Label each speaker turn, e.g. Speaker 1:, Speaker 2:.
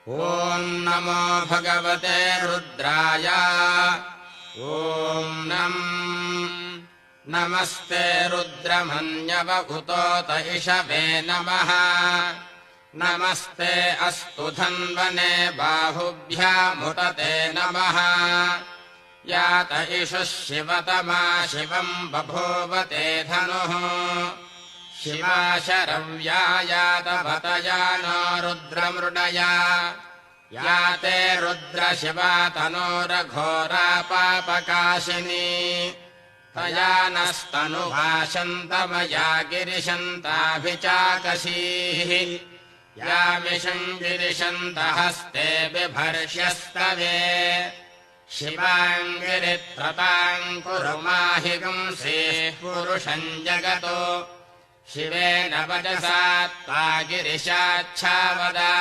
Speaker 1: ॐ नमो भगवते रुद्राय ॐ नमस्ते रुद्रमन्यवभूतोत इषवे नमः नमस्ते अस्तु धन्वने बाहुभ्यामुदते नमः यात इषुः शिवतमा शिवम् बभूवते धनुः शिवा शरव्या यातभतया नो रुद्रमृडया याते रुद्रशिवा तनोरघोरा पापकाशिनी तया नस्तनुभाषन्तमया गिरिशन्ताभिचाकशीः यामिषम् गिरिशन्तहस्ते बिभर्ष्यस्तवे शिवाङ्गिरित्रताम् कुरु माहि पुंसीः पुरुषम् जगतो शिवेन वचसा त्वा गिरिशाच्छा वदाम